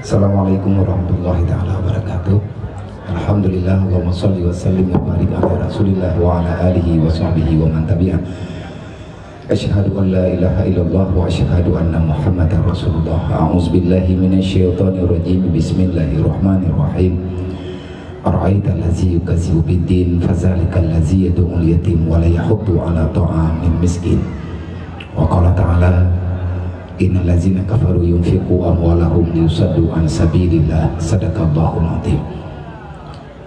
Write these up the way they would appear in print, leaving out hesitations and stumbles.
Assalamualaikum warahmatullahi taala wabarakatuh. Alhamdulillah, Allahumma sholli wa sallim wa barik ala Rasulillah wa ala alihi wa sahbihi wa man tabi'ah. Asyhadu an la ilaha illallah wa asyhadu anna Muhammadar Rasulullah. A'udzu billahi minasyaitonir rajim. Bismillahirrahmanirrahim. Ara'aita allazi yukazzibu bid-din fadzalikal ladzi yad'ul yatim wa la yahuddu ala ta'amil miskin. Wa qala ta'ala innal ladzina kafaru yunfiqu amwalahum liyusaddu an sabilillah sadaqallahul azim.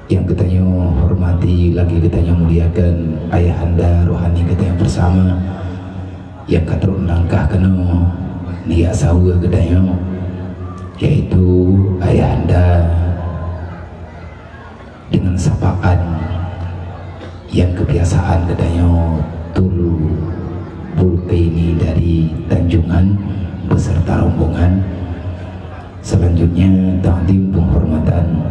Yang kita hormati, lagi kita muliakan ayahanda rohani kita yang bersama, yang katurun langkah kena niat sawa kita, yaitu ayahanda dengan sapaan yang kebiasaan kita Tul Bulkaini dari Tanjungan beserta rombongan. Selanjutnya takdim penghormatan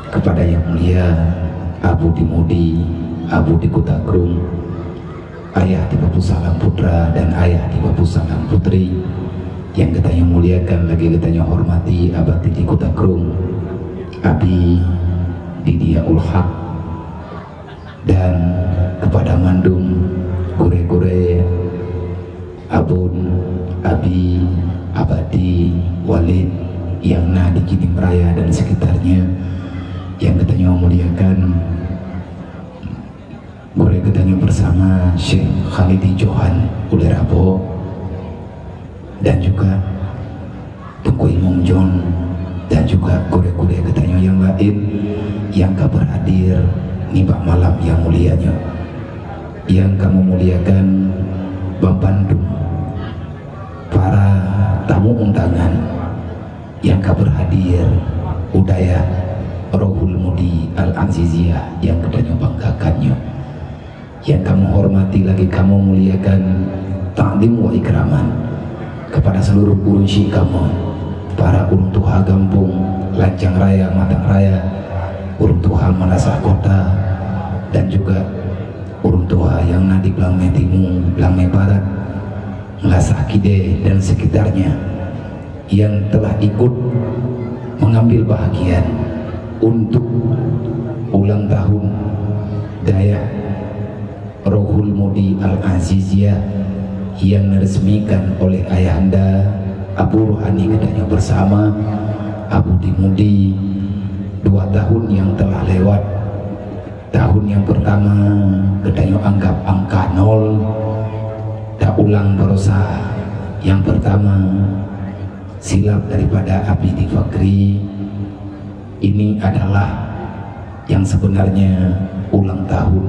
kepada yang mulia Abu Dimudi, Abu di Kutakrung, ayah di Bapu Salam Putra dan ayah di Bapu Salam Putri, yang kita muliakan lagi kita hormati Abadi di Kutakrung, Abi Didia Ulhaq, dan kepada Mandum Gure-gure Abun Abi Abadi Walid yang di Ginim Raya dan sekitarnya, yang katanya memuliakan gure katanya bersama Syekh Khalidi Johan Ulirabo, dan juga Tungku Imam John, dan juga gure-gure katanya yang lain yang berhadir nibak malam yang mulianya, yang kamu muliakan Bang Bandung, para tamu undangan yang berhadir Udaya Rohul Mudi Al-Aziziyah yang katanya banggakannya, yang kamu hormati lagi kamu muliakan ta'lim wa ikraman kepada seluruh urunsi kamu, para urun tuha Gampung, Lancang Raya, Matang Raya, urun tuha Manasah Kota, dan juga urun tuha yang di Blangme Timur, Blangme Barat, Ngasah Kide dan sekitarnya, yang telah ikut mengambil bahagian untuk ulang tahun Daya Rohul Mudi Al-Aziziyah yang diresmikan oleh ayahanda Abu Rohani katanya bersama Abu Dimudi 2 tahun yang telah lewat. Tahun yang pertama katanya anggap angka 0, tak ulang berusaha. Yang pertama silap daripada Abidi Fakri, ini adalah yang sebenarnya ulang tahun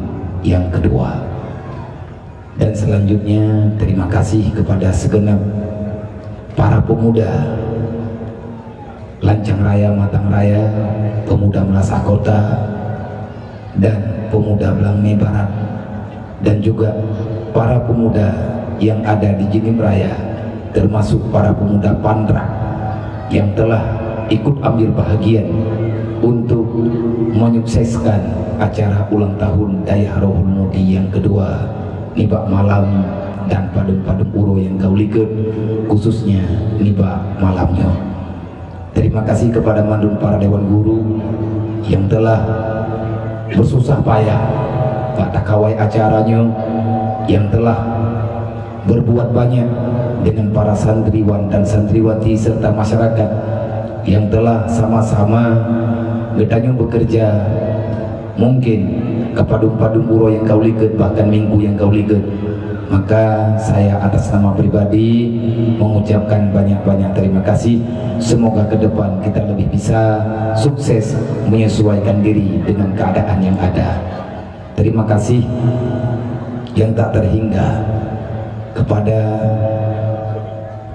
yang kedua. Dan selanjutnya terima kasih kepada segenap para pemuda Lancang Raya, Matang Raya, pemuda Melasah Kota, dan pemuda Blangme Barat, dan juga para pemuda yang ada di Ginim Raya, termasuk para pemuda Pandrak yang telah ikut ambil bahagian untuk menyukseskan acara ulang tahun Daya Rohul Mudi yang kedua nibak malam dan padum-padum uro yang kau liket, khususnya nibak malamnya. Terima kasih kepada mandum para dewan guru yang telah bersusah payah pada kawai acaranya, yang telah berbuat banyak dengan para santriwan dan santriwati serta masyarakat yang telah sama-sama gedanya bekerja, mungkin kepadum-padum uro yang kau liket, bahkan minggu yang kau liket. Maka saya atas nama pribadi mengucapkan banyak-banyak terima kasih. Semoga ke depan kita lebih bisa sukses menyesuaikan diri dengan keadaan yang ada. Terima kasih yang tak terhingga kepada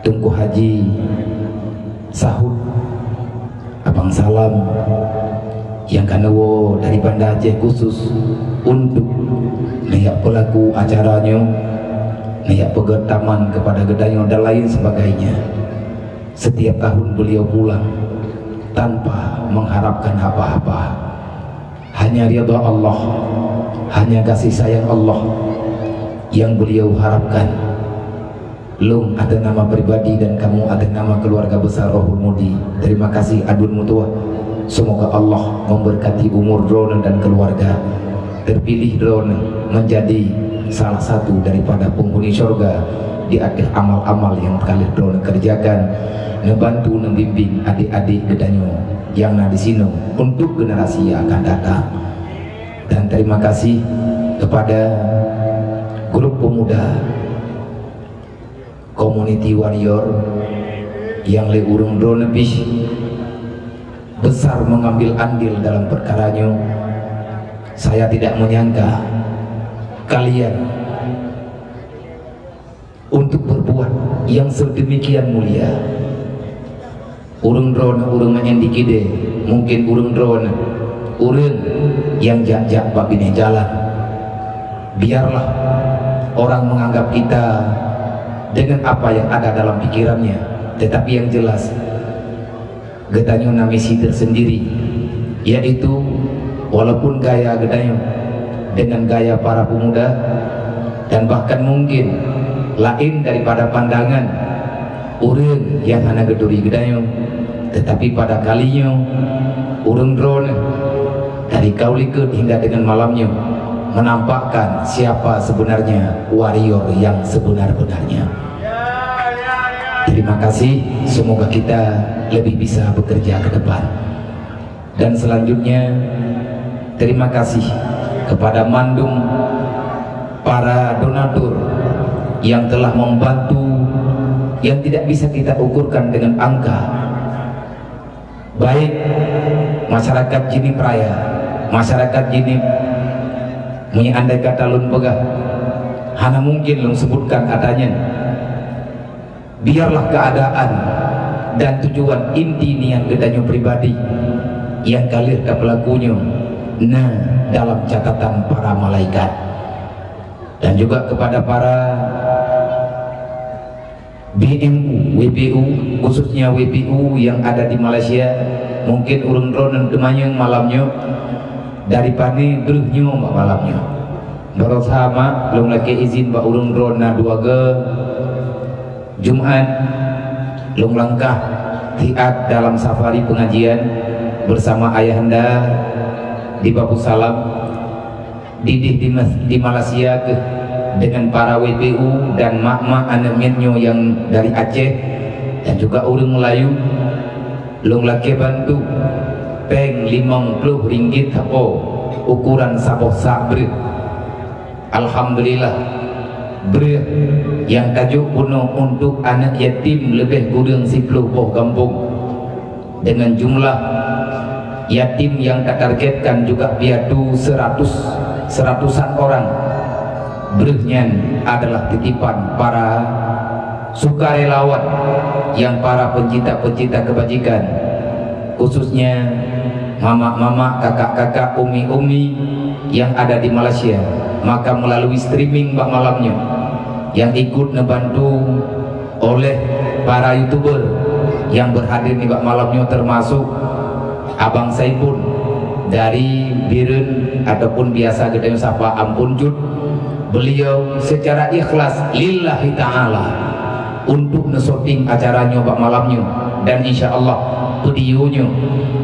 Tunku Haji Sahud Abang Salam yang kanewo dari Banda Aceh khusus untuk nayak pelaku acaranya, nayak pegetaman kepada gedanya dan lain sebagainya. Setiap tahun beliau pulang tanpa mengharapkan apa-apa, hanya ridha Allah, hanya kasih sayang Allah yang beliau harapkan. Lung atas nama pribadi dan kamu atas nama keluarga besar Rohul Mudi, terima kasih adun mutua. Semoga Allah memberkati umur drone dan keluarga. Terpilih drone menjadi salah satu daripada penghuni surga di akhir amal-amal yang kali drone kerjakan, ngebantu membimbing adik-adik gedanyo yang ada di sini untuk generasi yang akan datang. Dan terima kasih kepada grup pemuda Community Warrior yang le urung drone lebih besar mengambil andil dalam perkaranya. Saya tidak menyangka kalian untuk berbuat yang sedemikian mulia. Urung drone urung menyendikide, mungkin urung drone urung yang jak-jak babine jalan. Biarlah orang menganggap kita dengan apa yang ada dalam pikirannya, tetapi yang jelas gedanyo na misi tersendiri, yaitu walaupun gaya gedanyo dengan gaya para pemuda dan bahkan mungkin lain daripada pandangan urang yang hana geduri gedanyo, tetapi pada kalinya urang drone dari kaulikut hingga dengan malamnya menampakkan siapa sebenarnya warrior yang sebenar-benarnya. Terima kasih, semoga kita lebih bisa bekerja ke depan. Dan selanjutnya terima kasih kepada mandum para donatur yang telah membantu, yang tidak bisa kita ukurkan dengan angka. Baik masyarakat Jinip Raya, masyarakat Jinip andai kata lun pegah hana mungkin lun sebutkan katanya. Biarlah keadaan dan tujuan inti niat gedanyo pribadi yang kalir ke pelakunya nah dalam catatan para malaikat. Dan juga kepada para BMU, WPU, khususnya WPU yang ada di Malaysia, mungkin urung drone demanya malamnya dari pani beruhnya mbak malamnya bersama belum lagi izin mbak urung drone na 2 ke Jumat lung langkah tiat dalam safari pengajian bersama ayahanda di Babu Salam didih di Malaysia ke dengan para WPU dan mak-mak anak mietnyo yang dari Aceh dan juga urung Melayu lung laki bantu peng 50 ringgit tapo ukuran saboh sabre. Alhamdulillah bre yang tajuk kuno untuk anak yatim lebih kurang 10 buah kampung dengan jumlah yatim yang targetkan juga biadu 100-an orang. Brehnya adalah titipan para sukarelawan yang para pencinta-pencinta kebajikan, khususnya mama-mama, kakak-kakak, umi-umi yang ada di Malaysia. Maka melalui streaming bak malamnya yang ikut ngebantu oleh para YouTuber yang berhadir di bak malamnya, termasuk Abang Saipun dari Birun ataupun biasa kita sapa Ampun Jud. Beliau secara ikhlas lillahi ta'ala untuk ngesorting acaranya bak malamnya, dan insya Allah videonya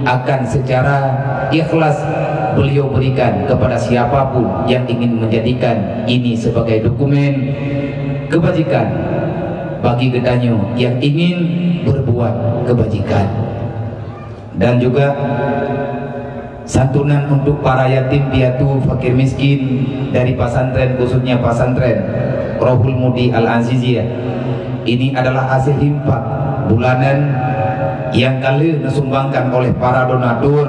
akan secara ikhlas beliau berikan kepada siapapun yang ingin menjadikan ini sebagai dokumen kebajikan bagi gedanyo yang ingin berbuat kebajikan. Dan juga santunan untuk para yatim piatu fakir miskin dari pesantren, khususnya pesantren Rohul Mudi Al-Aziziyah. Ini adalah hasil himpak bulanan yang kali disumbangkan oleh para donatur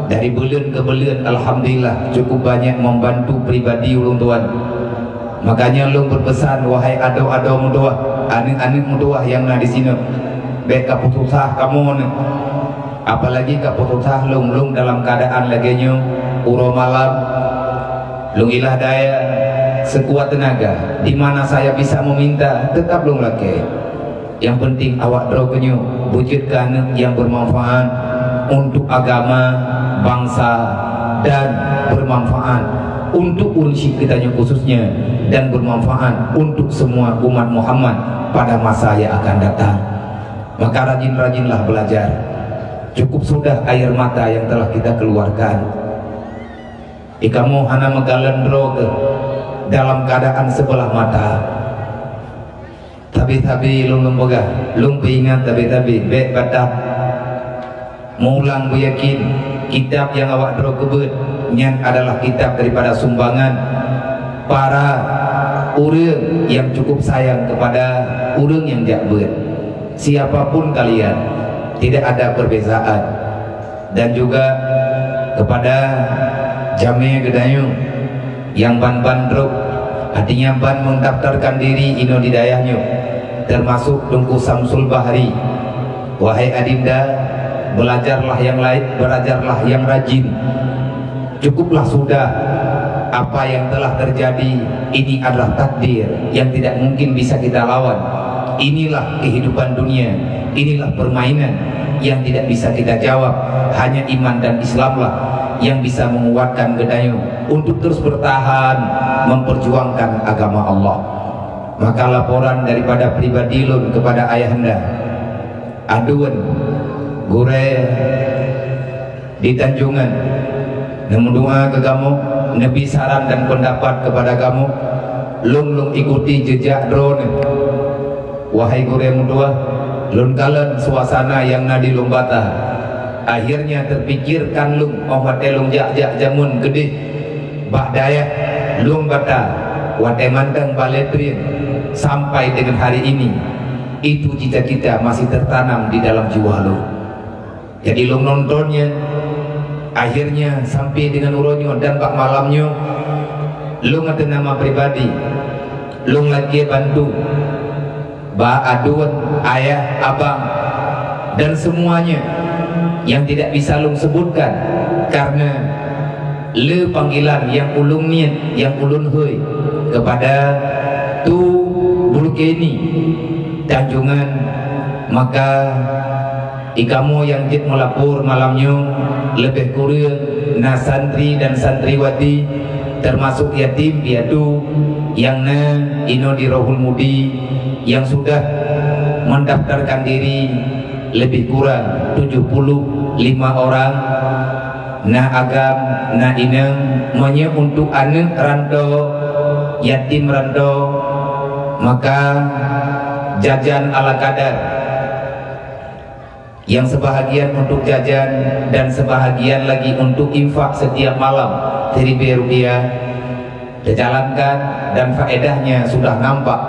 dari bulan ke bulan. Alhamdulillah cukup banyak membantu pribadi ulun tuan. Makanya ulun berpesan, wahai ado-ado mudoah, anik-anik mudoah yang ada di sini, baik kaputusah kamu nih, apalagi kaputusah lung dalam keadaan laginya uro malam, lung ilah daya sekuat tenaga. Di mana saya bisa meminta, tetap lung lagi. Yang penting awak drogenyo wujudkan yang bermanfaat untuk agama, bangsa, dan bermanfaat untuk urusik kitanya khususnya, dan bermanfaat untuk semua umat Muhammad pada masa yang akan datang. Maka rajin-rajinlah belajar. Cukup sudah air mata yang telah kita keluarkan. Ikamu hana megalendro ke dalam keadaan sebelah mata. Tapi lung lembaga, lung ingat tapi bek batak. Mulang beryakin kitab yang awak dro kebet yang adalah kitab daripada sumbangan para orang yang cukup sayang kepada orang yang jakber. Siapapun kalian, tidak ada perbezaan. Dan juga kepada Jami Gedayu yang ban drop, artinya ban mendaftarkan diri ino di dayahnya, termasuk Tungku Samsul Bahri. Wahai adinda, belajarlah yang lain, belajarlah yang rajin. Cukuplah sudah apa yang telah terjadi. Ini adalah takdir yang tidak mungkin bisa kita lawan. Inilah kehidupan dunia, inilah permainan yang tidak bisa kita jawab. Hanya iman dan Islamlah yang bisa menguatkan Gedayu untuk terus bertahan memperjuangkan agama Allah. Maka laporan daripada pribadi lun kepada ayahanda, aduan gure di Tanjungan, namun doa ke kamu, nabi saran dan pendapat kepada kamu, lung ikuti jejak drone. Wahai gure mudua, lun kalen suasana yang nadi lung bata. Akhirnya terpikirkan lung wate lung jak jamun gede bak daya lung bata wate manteng baletrin sampai dengan hari ini. Itu cita-cita masih tertanam di dalam jiwa lung. Jadi lung nontonnya, akhirnya sampai dengan uronyo dan bak malamnya lung ada nama pribadi, lung lagi bantu ba aduan ayah abang dan semuanya yang tidak bisa lung sebutkan karena le panggilan yang ulung niat, yang ulun hui kepada tu Bulkeni Tanjungan. Maka ikamu yang jit melapor malamnya lebih kurang na santri dan santriwati termasuk yatim piatu yang na ino di Rohul Mudi yang sudah mendaftarkan diri lebih kurang 75 orang. Na agam na ineng menye untuk anak rando yatim rando, maka jajan ala kadar yang sebahagian untuk jajan dan sebahagian lagi untuk infak setiap malam 1.000 rupiah dijalankan, dan faedahnya sudah nampak.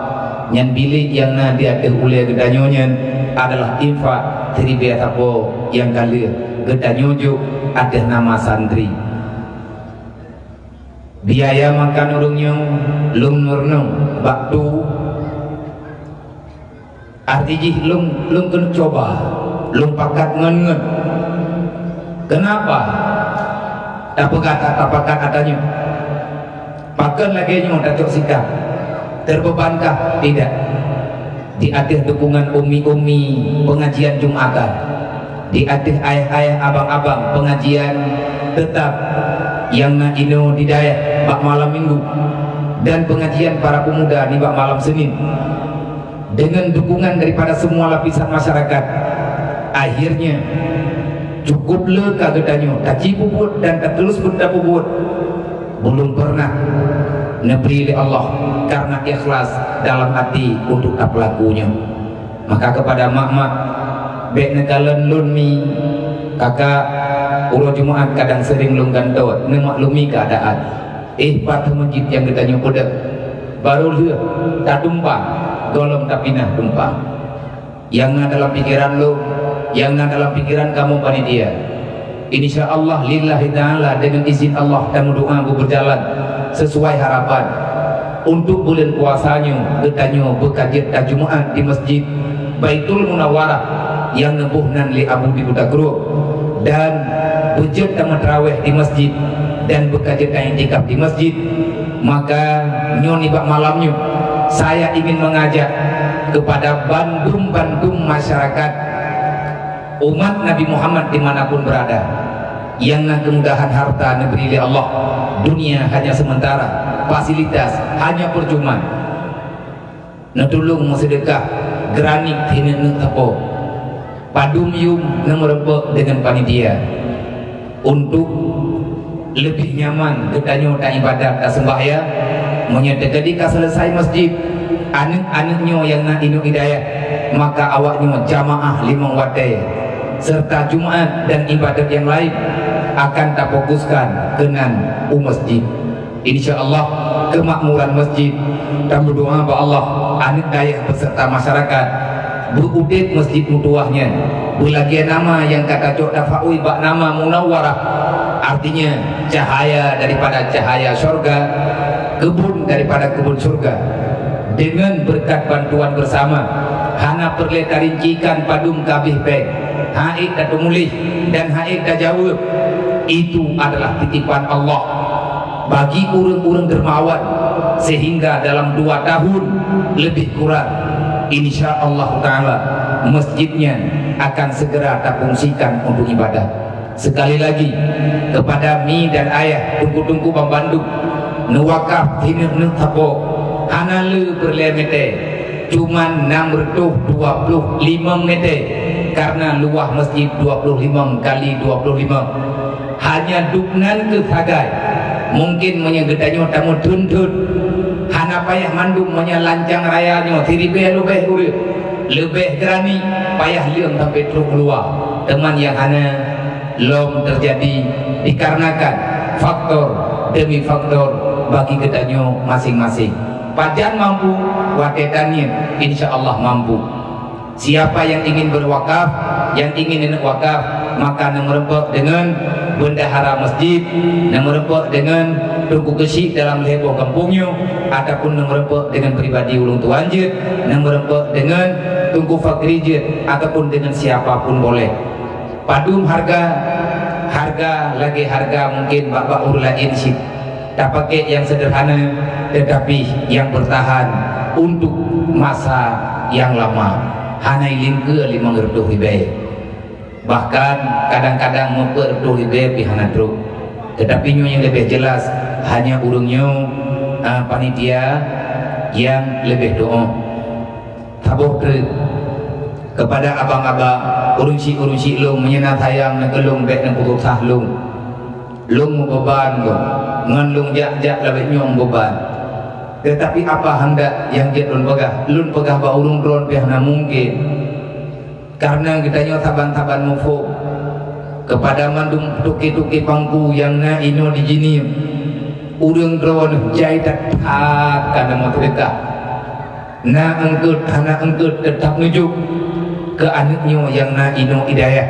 Yang bilik yang nanti ada oleh Gedanyonya adalah infak 1.000 tapo yang kali Gedanyojo ada nama santri. Biaya makan urungnya lung nurnung baktu artinya lung kena coba lung pakat ngen. Kenapa? Tak pakat adanya. Pakan lagi nyong tak cok sikap. Terbebankah? Tidak. Di atas dukungan umi-umi pengajian Jumatan, di atas ayah-ayah abang-abang pengajian tetap yang na ino di daya bak malam minggu, dan pengajian para pemuda di bak malam Senin, dengan dukungan daripada semua lapisan masyarakat, akhirnya cukup le kagedanyo taci puput dan tak terus benda puput. Belum pernah neberi oleh Allah karena ikhlas dalam hati untuk tak pelakunya. Maka kepada mak-mak baik negalen lunmi kakak uro Jumaat kadang sering lung gantot nemaklumi keadaan pada masjid yang gedanya pada baru dia tak tumpang golong tak pinah tumpang yang dalam pikiran lo, yang dalam pikiran kamu panitia. Insya Allah lillahi ta'ala dengan izin Allah dan doa berjalan sesuai harapan untuk bulan puasanya gedanyo berkajian Jumaat di masjid Baitul Munawwarah yang nebuhnan li Abu di Budagro, dan berjed dan terawih di masjid dan berkajian i'tikaf di masjid. Maka nyoni bak malamnya saya ingin mengajak kepada Bandung masyarakat umat Nabi Muhammad dimanapun berada, yang nak kemudahan harta negeri oleh Allah, dunia hanya sementara, fasilitas hanya percuma. Nak tolong sedekah geranik hina nak apa padum yum nak merempek dengan panitia untuk lebih nyaman ketanya tak ibadat tak sembahyang menyatakan jika selesai masjid anak-anaknya yang nak induk hidayah maka awaknya jamaah 5 waktu serta Jumaat dan ibadat yang lain akan tak fokuskan dengan masjid. InsyaAllah kemakmuran masjid dan berdoa kepada Allah anak dayah beserta masyarakat berudit masjid mutuahnya berlagi nama yang kata cok dafa'ui bak nama munawwarah, artinya cahaya daripada cahaya syurga, kebun daripada kebun surga. Dengan berkat bantuan bersama hana perlu rincikan padum kabih pek haid dan mulih dan haid dan jawab, itu adalah titipan Allah bagi orang-orang dermawan sehingga dalam 2 tahun lebih kurang insyaallah ta'ala masjidnya akan segera terfungsikan untuk ibadah. Sekali lagi kepada mi dan ayah tunggu-tunggu pembantu nuwakaf tinir nuthapo hanalu berlemete cuman 625 meter karena luah masjid 25 kali 25 hanya duknan ke sagai mungkin menyegedanyo tamu tuntut hana payah mandum menyalancang rayanya tiribeh lebih gerani payah liang sampai truk keluar teman yang hana lom terjadi dikarenakan faktor demi faktor bagi gedanyo masing-masing. Pajan mampu watetannya insyaallah mampu. Siapa yang ingin berwakaf, yang ingin wakaf, maka merempek dengan bendahara masjid, merempek dengan tungku kesik dalam heboh kampungnya, ataupun merempek dengan pribadi ulung tuanjit, merempek dengan tungku fakrijit, ataupun dengan siapapun boleh. Padum harga lagi harga mungkin bapak urlain sih. Tak pakai yang sederhana, tetapi yang bertahan untuk masa yang lama. Hanai lingke 500 ribu. Bahkan kadang-kadang memperduh ribu pihana truk. Tetapi yang lebih jelas hanya urungnya panitia yang lebih doa. Tabuh kepada abang-abang urung-si lung menyenat hayang negelung bek nang putus sahlung. Lung beban go ngan lung jak-jak lebih nyong beban. Tetapi apa hendak yang dia lun pegah ba urung dron pihana mungkin karena kita nyo taban-taban mufo kepada mandum tuki-tuki pangku yang na ino di jini urung dron jai tak karena mau terdekat na engkut tetap nujuk ke anaknya yang na ino hidayah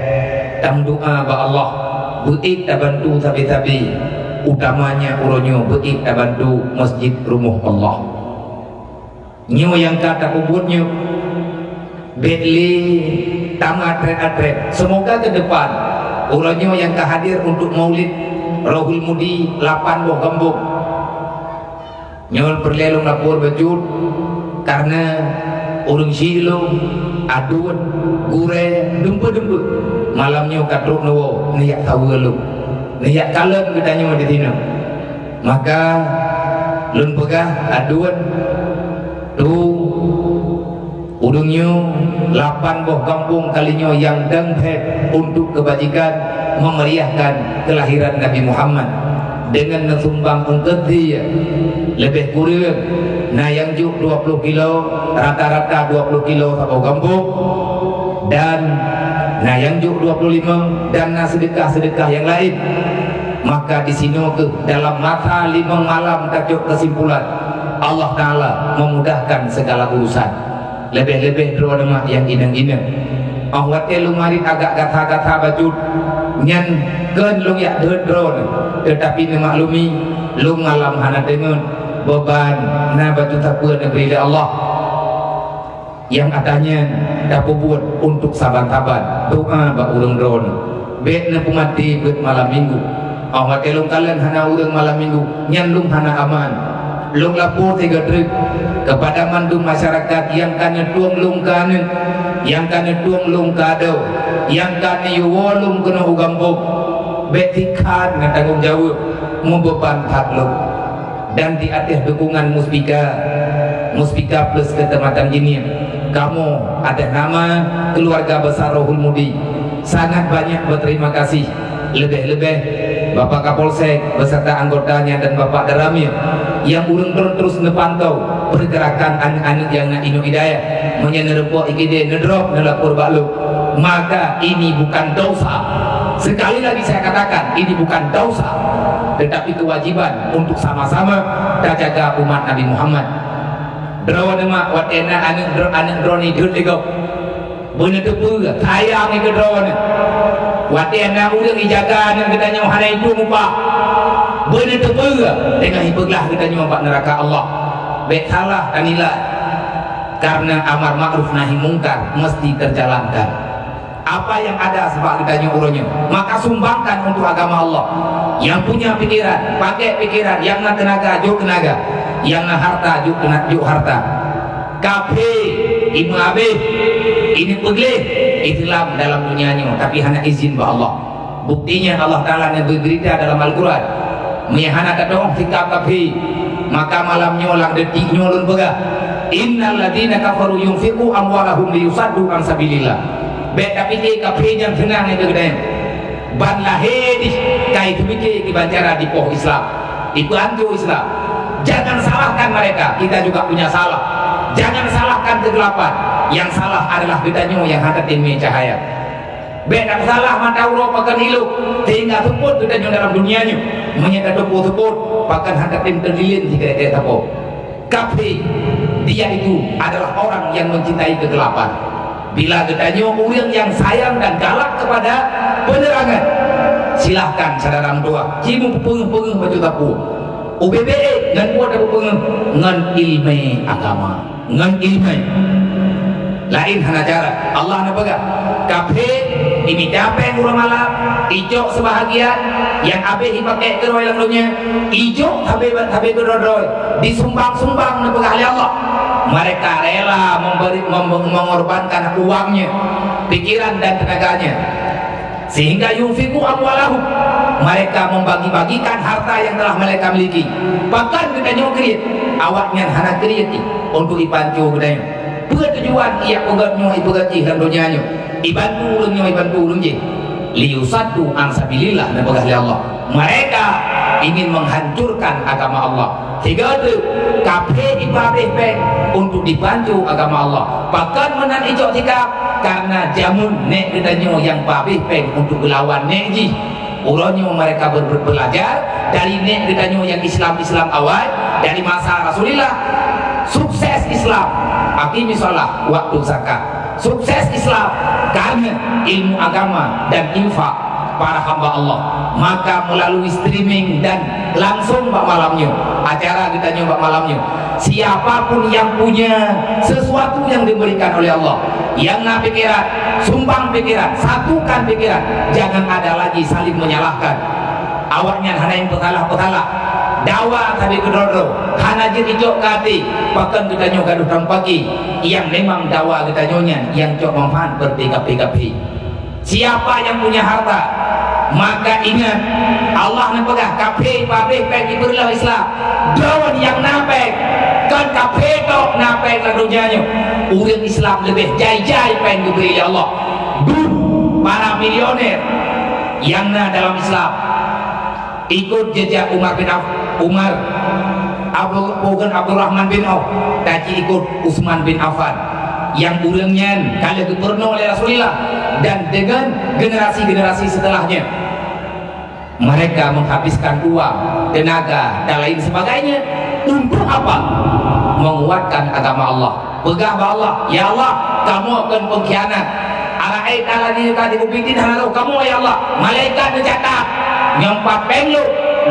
tam doa ba Allah beik tak bantu tapi utamanya uronyo beik tak bantu masjid rumah Allah nyo yang kata kubutnya bedli tamat atret semoga ke depan uronyo yang kehadir untuk maulid Rohul Mudi 8 buah gembok nyol perlelong lapor bejut karena urung silung aduan gure dempe malamnya katruk nawo niat tahu lu niat kalem kitanya di sini maka lun pegah aduan tu urungnya 8 buah kampung kalinya yang denghet untuk kebajikan memeriahkan kelahiran Nabi Muhammad dengan nesumbang ungketi lebih kurang nah yang juk 20 kilo rata-rata 20 kilo satu kampung dan nah yang juk 25 dan nah sedekah-sedekah yang lain maka di sini ke dalam mata 5 malam tajuk kesimpulan Allah Ta'ala memudahkan segala urusan lebih-lebih dua nama yang inang-inang awat marit agak gata-gata bajut nyan kan lung yak drone tetapi memaklumi lung ngalam hana dengan beban na batu tapur negeri Allah yang adanya dapat buat untuk saban-saban doa ba urang drone bet na pumati bet malam minggu awat lung kalian hana urang malam minggu nyan lung hana aman lung lapor 3 trip kepada mandum masyarakat yang kana tuang lung kanen yang kana tuang lung kado yang kana yuwolung kena ugambok betikan dengan tanggungjawab membeban takluk. Dan di atas dukungan Muspika plus Kecamatan Jinim, kamu ada nama keluarga besar Rohul Mudi, sangat banyak berterima kasih. Lebih-lebih Bapak Kapolsek beserta anggotanya dan Bapak Daramil yang urung terus ngepantau pergerakan anak-anak yang nak inu hidayah menyenerepok ikide nedrop nelapur balu. Maka ini bukan dosa. Sekali lagi saya katakan, ini bukan dosa, tetapi kewajiban untuk sama-sama kita jaga umat Nabi Muhammad. Drawan mak watena anak droni duduk bener tepu sayang ke drawan watena udah dijaga dan kita nyawa hari itu muka bener tepu dengan hibaglah kita nyawa pak neraka Allah. Baik salah dan nilai karena amar ma'ruf nahi mungkar mesti terjalankan. Apa yang ada sebab kita nyuruhnya, maka sumbangkan untuk agama Allah. Yang punya pikiran, pakai pikiran. Yang nak tenaga, juk tenaga. Yang nak harta, juk harta. Kafe, Ibnu Abi, ini peglih Islam dalam dunianya, tapi hanya izin by Allah. Buktinya Allah Ta'ala berberita dalam Al-Quran, meyahana kadong sikap kafe, maka malamnya lang detik nyolun pegah. Innal ladina kafaru yunfiqu amwalahum liyusaddu an sabilillah. Beta pikir kafe yang senang itu kedai ban lahir kai itu pikir dibacara di poh Islam itu antu Islam. Jangan salahkan mereka, kita juga punya salah. Jangan salahkan kegelapan, yang salah adalah kitanya yang hadatin cahaya. Beta salah mata uro pakan hilu sehingga seput kitanya dalam dunianya menyata seput pakan hadatin terlilin jika dia tapo. Kafe dia itu adalah orang yang mencintai kegelapan. Bila ketanya orang yang sayang dan galak kepada penerangan, silahkan saudara tua cium pengeng baju tapu UBBE ngan kuat ada pengeng ngan ilmu agama ngan ilmu lain hana cara Allah na baga kafe ini dapat urang malam ijo sebahagian yang abe dipakai keroy langlunya ijo habe keroy disumbang-sumbang na baga Allah. Mereka rela mengorbankan uangnya, pikiran dan tenaganya, sehingga yunfiqu amwalahum, mereka membagi-bagikan harta yang telah mereka miliki. Bahkan kita nyokrit awaknya hana kriati untuk ibantu gedanya bertujuan ia pegatnya ibagatih dan donyanya ibantu ulung je liyusaddu an sabilillah dan bagah Allah. Mereka ingin menghancurkan agama Allah. Tiga itu kafe ibadeh untuk dibantu agama Allah. Bahkan menan ijok sikap karena jamun nek kedanyo yang babeh peng untuk melawan neji. Ulanya mereka belajar dari nek kedanyo yang Islam awal dari masa Rasulullah. Sukses Islam akimi salat waktu zakat. Sukses Islam karena ilmu agama dan infak para hamba Allah. Maka melalui streaming dan langsung bak malamnya acara kita nyoba malamnya, siapapun yang punya sesuatu yang diberikan oleh Allah, yang nak pikiran, sumbang pikiran, satukan pikiran, jangan ada lagi saling menyalahkan. Awaknya hana yang petalah dawa tapi kedodro hana jijok kati bahkan kita nyoba gaduh pagi yang memang dawa kita nyonya yang cok manfaat berpikap-pikap. Siapa yang punya harta maka ingat Allah nepegah kafe babeh pegi berlah Islam dawan yang napek kan kafe tok napek lah dunianya urang Islam lebih jai-jai pengen diberi Allah. Dulu para milioner yang dalam Islam ikut jejak Umar Abdurrahman bin Auf tadi ikut Utsman bin Affan yang urangnya kali gubernur oleh Rasulullah dan dengan generasi-generasi setelahnya mereka menghabiskan uang, tenaga dan lain sebagainya untuk apa? Menguatkan agama Allah. Pegah Allah, ya Allah, kamu akan pengkhianat. Ara'ait alladzi kadhibubitin halau kamu ya Allah, malaikat mencatat nyempat penglu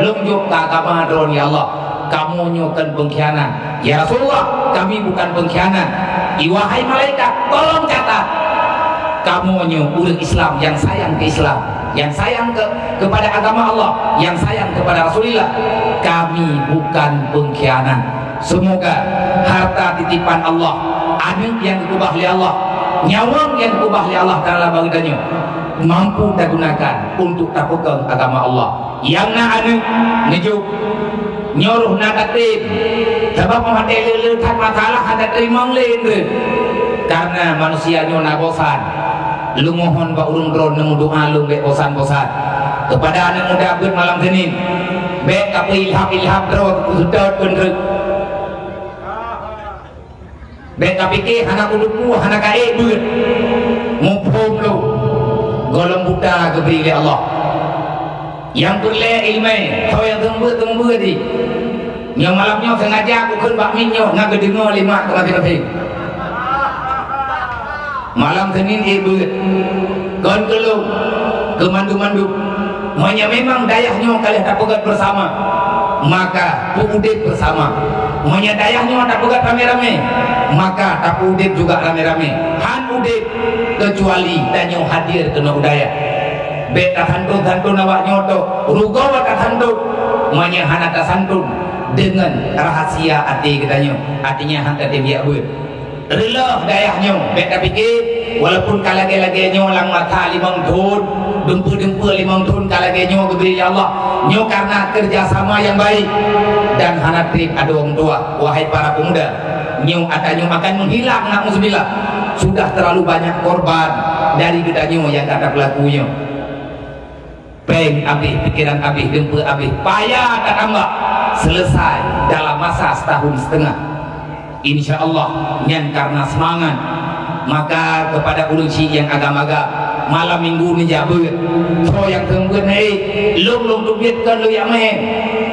lunjuk ke agama dron ya Allah. Kamu nyukan pengkhianat. Ya Rasulullah, kami bukan pengkhianat. Wahai malaikat, tolong catat. Kamu urang Islam yang sayang ke Islam, yang sayang kepada agama Allah, yang sayang kepada Rasulullah. Kami bukan pengkhianat. Semoga harta titipan Allah, anak yang dikubah oleh Allah, nyawang yang dikubah oleh Allah Ta'ala bagainya mampu digunakan untuk tapegang agama Allah. Yang nak anu ngejuk nyuruh nak katim sebab mati lele tak masalah ada terima lain karena manusia nyo nak bosan. Lu mohon ba urung dron nemu doa lu be bosan-bosan kepada anak muda abad malam Senin be ka ilham dron sudah bener be ka pikir anak udukmu anak kae beut mumpung lu golong buta geberi oleh Allah yang boleh ilmu kau yang tembur di yang malamnya sengaja aku kun bak minyo ngak dengar lima kemati malam Senin ibu kon kelung kemandu-mandu monya memang dayahnya kalian tak pegat bersama maka udip bersama monya dayahnya tak pegat rame-rame maka tak udip juga rame-rame han udip kecuali danyo hadir kena udaya beta santun awak nyoto rugo wata santun monya hanata santun dengan rahasia hati katanya artinya hantar dia buat rela dayahnya beta pikir walaupun kalage-lage nyo lang mata 5 tahun dempur-dempur 5 tahun kalage nyo diberi Allah nyo karena kerjasama yang baik dan hana trip ada orang tua wahai para pemuda nyo atanya akan menghilang na'udzubillah sudah terlalu banyak korban dari gedanyo yang kata pelakunya peng abih pikiran abih dempur abih payah tak tambah selesai dalam masa setahun setengah insya Allah nyan karena semangat maka kepada ulusi yang agama-agama malam minggu ni jabut so yang tembut naik lung duitkan lu yang main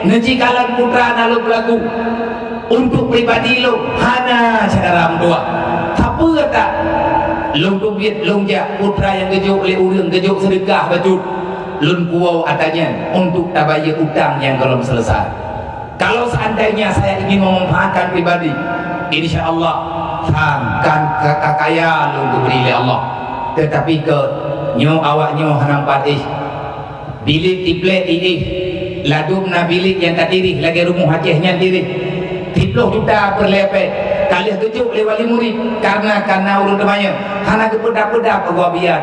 nejikalan putra na lu pelaku untuk pribadi lu hana cara tua apa tak lung duit lung jak putra yang gejuk oleh urang gejuk sedekah betul lun kuau atanya untuk tabaya utang yang belum selesai. Kalau seandainya saya ingin memanfaatkan pribadi insya Allah sangkan kekayaan lu diberi oleh Allah tetapi ke nyo awak nyo hanang patih bilik tiplek ini ladum na bilik yang tak diri lagi rumah hajihnya diri 30 juta per lepek kalian kejuk oleh wali murid karena urut temanya hana kepeda-peda pegawai biar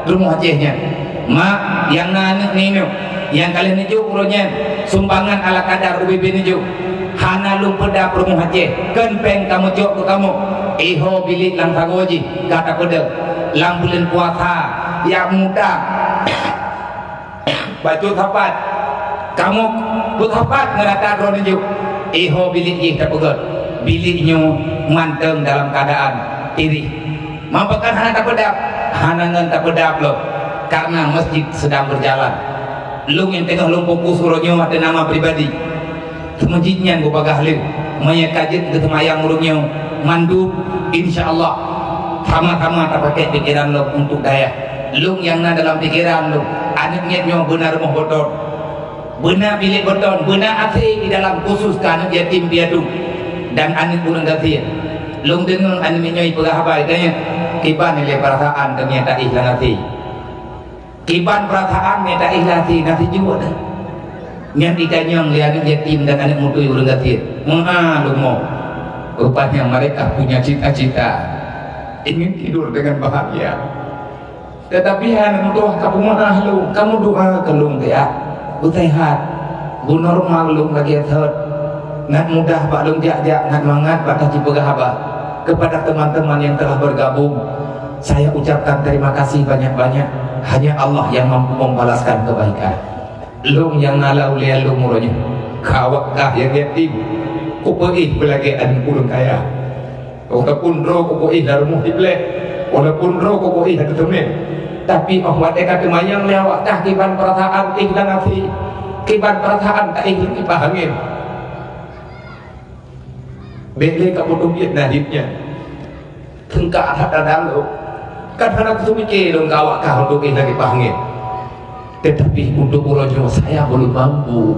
rumah hajihnya mak yang nanik nino yang kalian nejuk urutnya sumbangan ala kadar UBB nejuk hana lu peda rumah hajih kenpeng kamu jok ke kamu iho bilik lang sagoji kata peda lang bulan puasa yang muda baju tapat kamu tapat ngerata drone nejuk iho bilik ih tak pegat biliknya manteng dalam keadaan iri mampakan hana tak pedap hana ngan tak pedap lo karena masjid sedang berjalan lu yang tengah lu fokus urutnya ada nama pribadi masjidnya gua bagah lu maya kajet ke temayang urutnya mandu insyaallah sama-sama tak pakai pikiran lu untuk daya lu yang na dalam pikiran lu anaknya benar mau bodoh benar bilik beton benar asli di dalam khusus ke anak yatim piatu dan anak kurang gatir lu dengan anak menyoi pegahabai tanya kiban nilai perasaan ternyata ikhlas hati kiban perasaan nyata ikhlasi nasi juga dah yang dikanyang lihat yatim dan anak muda yang bergatir lu mau rupanya mereka punya cita-cita ingin tidur dengan bahagia tetapi anak muda kamu marah lu kamu doa ke lu ya bu sehat bu normal lu lagi sehat ngat mudah pak lu jak-jak ngat mangat pak taji pegahaba kepada teman-teman yang telah bergabung saya ucapkan terima kasih banyak-banyak. Hanya Allah yang mampu membalaskan kebaikan. Lung yang ngalau lihat lung muronya kawakah yang yatim kupuih belagi an kurung kaya walaupun roh kupuih darumuh dibleh walaupun roh kupuih ada temen tapi ahmad eka temayang lewat tah kiban perasaan ikhlas nafsi kiban perasaan tak ikhlas dipahangin bele kamu duit nadibnya tengkak ada dalu kan anak itu mikir dong kawak kah untuk kita dipanggil tetapi untuk urojo saya belum mampu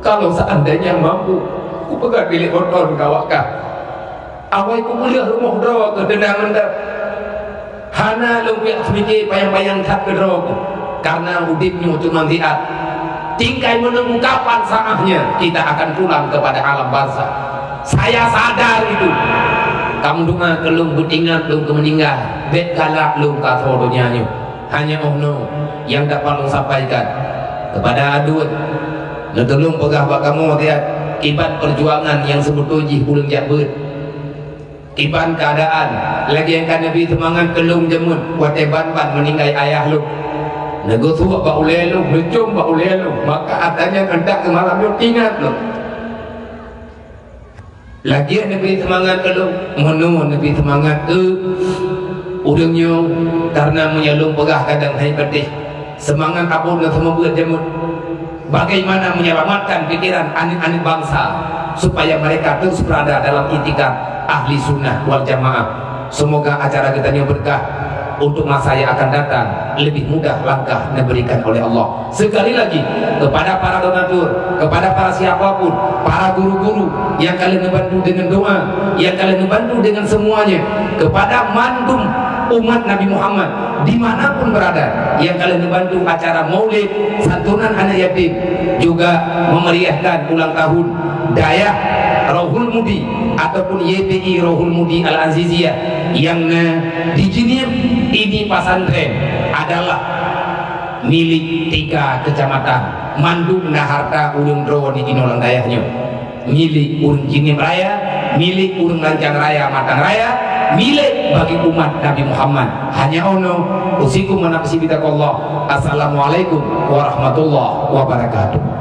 kalau seandainya mampu aku pegang bilik motor kawak kah awai ku mulia rumah doa ke dendangan dah hana lumpiak semikir payang-payang tak ke doa karena hidupnya cuma lihat tingkai menunggu kapan saatnya kita akan pulang kepada alam bangsa saya sadar itu kamu dunga kelung bertinggal lung ke meninggal bet galak lung katho dunianya. Hanya ono yang dapat lung sampaikan kepada adun netulung pegah bak kamu tiat kibat perjuangan yang sebetulnya ulung jabut kiban keadaan lagi yang kan Nabi temangan kelung jemut wateban ban meninggal ayah lu nego tua ba ulelu becum ba ulelu maka adanya hendak ke malam lu ingat lu lagi yang Nabi temangan kelung menu Nabi temangan udangnya karena menyalung pegah kadang hai pedih semangat abun dan semua buat jemut bagaimana menyelamatkan pikiran anak-anak bangsa supaya mereka terus berada dalam itikad ahli sunnah wal jamaah. Semoga acara kita ini berkah untuk masa yang akan datang, lebih mudah langkah diberikan oleh Allah. Sekali lagi kepada para donatur, kepada para siapapun, para guru-guru yang kalian membantu dengan doa, yang kalian membantu dengan semuanya, kepada mandum umat Nabi Muhammad dimanapun berada yang kalian membantu acara maulid santunan anak yatim, juga memeriahkan ulang tahun Dayah Rohul Mudi ataupun YPI Rohul Mudi Al-Aziziyah yang di sini ini pesantren adalah milik 3 kecamatan Mandum Naharta Urung Dro di Inolang Dayahnya, milik Urung Jinim Raya, milik Urung Lancang Raya Matang Raya, milik bagi umat Nabi Muhammad. Hanya ono usikum manapsi bitakallah. Assalamualaikum warahmatullahi wabarakatuh.